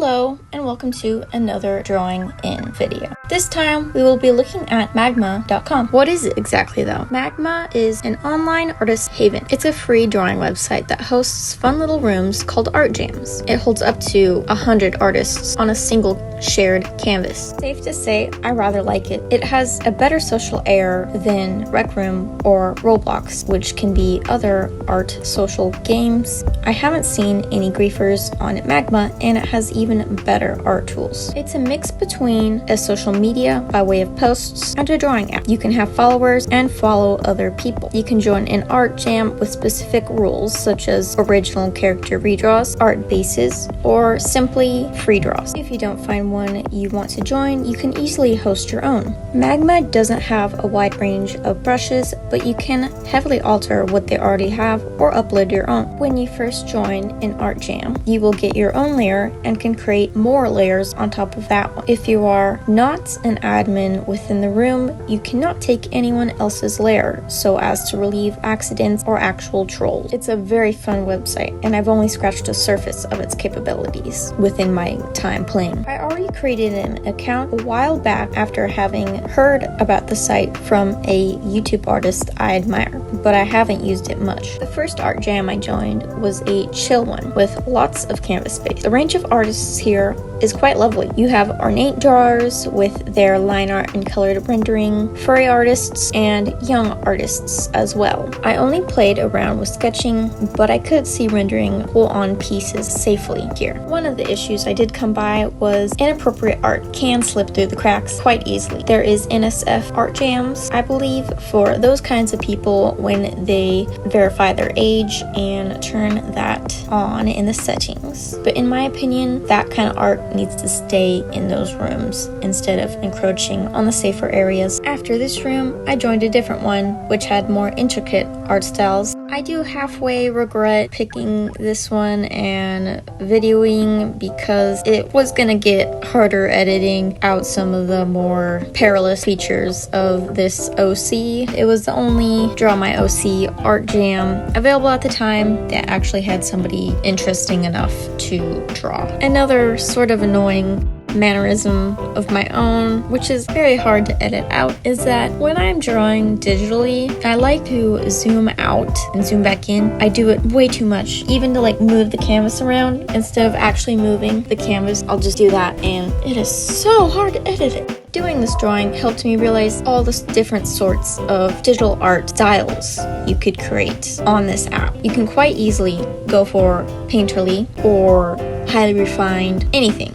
Hello and welcome to another drawing in video. This time we will be looking at magma.com. What is it exactly though? Magma is an online artist haven. It's a free drawing website that hosts fun little rooms called art jams. It holds up to 100 artists on a single shared canvas. Safe to say, I rather like it. It has a better social air than Rec Room or Roblox, which can be other art social games. I haven't seen any griefers on Magma, and it has even better art tools. It's a mix between a social media by way of posts and a drawing app. You can have followers and follow other people. You can join an art jam with specific rules such as original character redraws, art bases, or simply free draws. If you don't find one you want to join, you can easily host your own. Magma doesn't have a wide range of brushes, but you can heavily alter what they already have or upload your own. When you first join an art jam, you will get your own layer and can create more layers on top of that one. If you are not an admin within the room, you cannot take anyone else's layer so as to relieve accidents or actual trolls. It's a very fun website, and I've only scratched the surface of its capabilities within my time playing. I already created an account a while back after having heard about the site from a YouTube artist I admire, but I haven't used it much. The first art jam I joined was a chill one with lots of canvas space. The range of artists here is quite lovely. You have ornate drawers with their line art and colored rendering, furry artists, and young artists as well. I only played around with sketching, but I could see rendering full-on pieces safely here. One of the issues I did come by was inappropriate art can slip through the cracks quite easily. There is NSF art jams, I believe, for those kinds of people when they verify their age and turn that on in the settings. But in my opinion, that kind of art needs to stay in those rooms instead of encroaching on the safer areas. After this room, I joined a different one which had more intricate art styles. I do halfway regret picking this one and videoing because it was gonna get harder editing out some of the more perilous features of this OC. It was the only Draw My OC art jam available at the time that actually had somebody interesting enough to draw. Another sort of annoying mannerism of my own, which is very hard to edit out, is that when I'm drawing digitally, I like to zoom out and zoom back in. I do it way too much, even to like move the canvas around instead of actually moving the canvas. I'll just do that, and it is so hard to edit it. Doing this drawing helped me realize all the different sorts of digital art styles you could create on this app. You can quite easily go for painterly or highly refined, anything.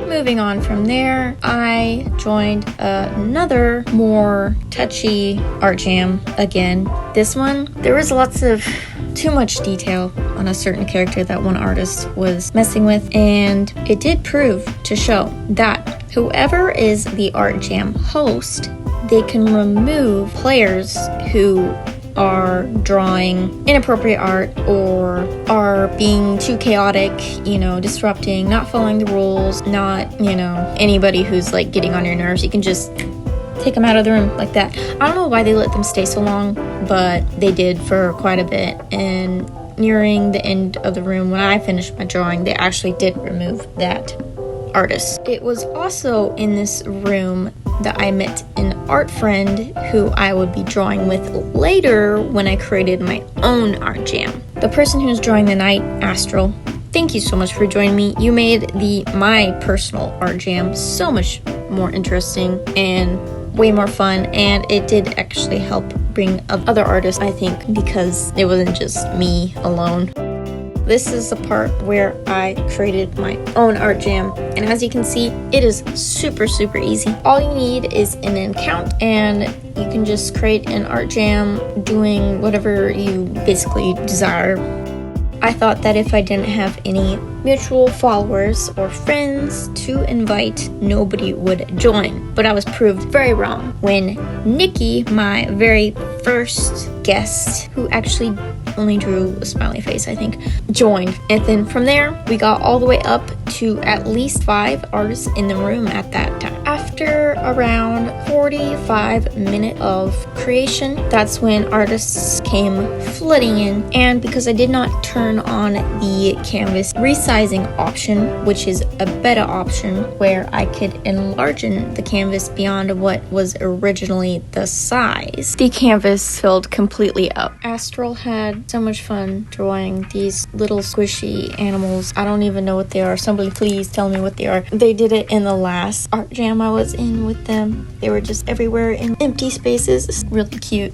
Moving on from there, I joined another more touchy art jam again. This one, there was lots of too much detail on a certain character that one artist was messing with, and it did prove to show that whoever is the art jam host, they can remove players who are drawing inappropriate art or are being too chaotic, disrupting, not following the rules, not, anybody who's like getting on your nerves. You can just take them out of the room like that. I don't know why they let them stay so long, but they did for quite a bit. And nearing the end of the room, when I finished my drawing, they actually did remove that artist. It was also in this room that I met an art friend who I would be drawing with later when I created my own art jam. The person who's drawing the night, Astral, thank you so much for joining me. You made my personal art jam so much more interesting and way more fun, and it did actually help bring up other artists, I think, because it wasn't just me alone. This is the part where I created my own art jam, and as you can see, it is super easy. All you need is an account, and you can just create an art jam doing whatever you basically desire. I thought that if I didn't have any mutual followers or friends to invite, nobody would join. But I was proved very wrong when Nikki, my very first guest, who actually only drew a smiley face, I think, joined. And then from there, we got all the way up to at least 5 artists in the room at that time. After around 45 minutes of creation, that's when artists came flooding in, and because I did not turn on the canvas resizing option, which is a beta option where I could enlarge the canvas beyond what was originally the size, the canvas filled completely up. Astral had so much fun drawing these little squishy animals. I don't even know what they are. Somebody please tell me what they are. They did it in the last art jam I was in with them. They were just everywhere in empty spaces. It's really cute.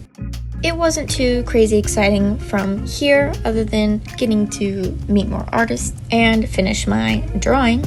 It wasn't too crazy exciting from here other than getting to meet more artists and finish my drawing.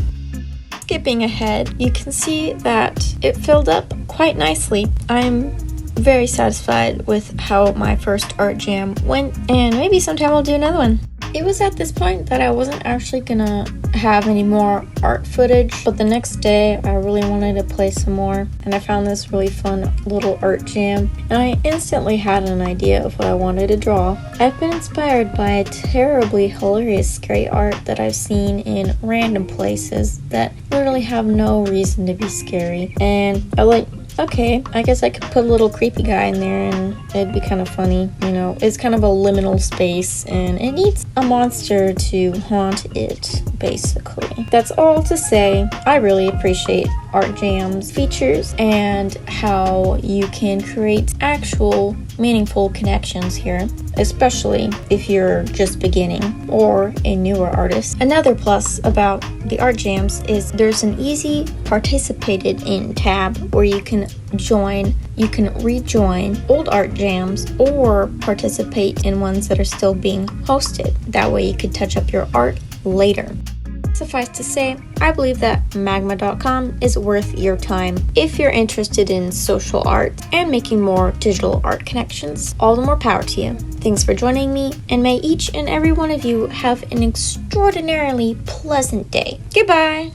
Skipping ahead, you can see that it filled up quite nicely. I'm very satisfied with how my first art jam went, and maybe sometime I'll do another one. It was at this point that I wasn't actually gonna have any more art footage, but the next day I really wanted to play some more, and I found this really fun little art jam, and I instantly had an idea of what I wanted to draw. I've been inspired by terribly hilarious scary art that I've seen in random places that literally have no reason to be scary, and I like, okay, I guess I could put a little creepy guy in there and it'd be kind of funny, you know. It's kind of a liminal space and it needs a monster to haunt it, basically. That's all to say, I really appreciate art jams features and how you can create actual meaningful connections here, especially if you're just beginning or a newer artist. Another plus about the art jams is there's an easy participated in tab where you can rejoin old art jams or participate in ones that are still being hosted. That way you could touch up your art later. Suffice to say, I believe that Magma.com is worth your time if you're interested in social art and making more digital art connections. All the more power to you. Thanks for joining me, and may each and every one of you have an extraordinarily pleasant day. Goodbye!